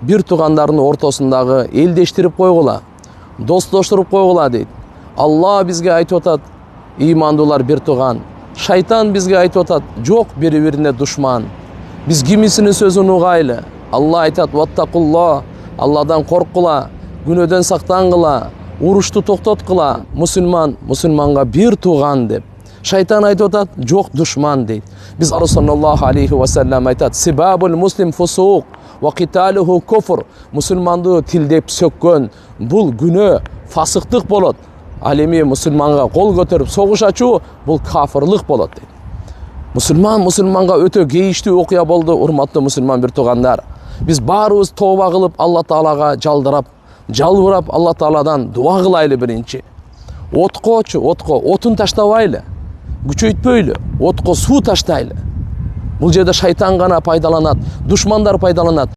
бир туугандардын ортосундагы элдештирип койгула, достоштуруп койгула дейт. Алла бизге айтып атат, ыймандуулар бир тууган. Шайтан бизге айтып атат, жок бири-бирине душман. Биз кимисинин сөзүн угайлы. Алла айтат, ваттакулла, Алладан корккула, күнөөдөн сактангыла, урушту токтоткула, мусулманга бир тууган деп. Шайтан айтып атат, жок душман дейт. Биз саллаллаху алейхи ва саллям айтат, сибабул муслим фусук ва киталуху куфр. Мусулманды тилдеп сөккөн бул күнөө, фасыктык болот. Ал эми мусулманга кол көтөрүп согуш ачуу бул кафырлык болот дейт. Мусулманга өтө кейиштүү окуя болду, урматтуу мусулман бир туугандар. Биз баарыбыз тооба кылып Алла Таалага жалбырап Алла Тааладан дуа кылайлы биринчи. Отун таштабайлы, күчөйтпөйлү, отко суу таштайлы. Бул жерде шайтан гана пайдаланат, душмандар пайдаланат.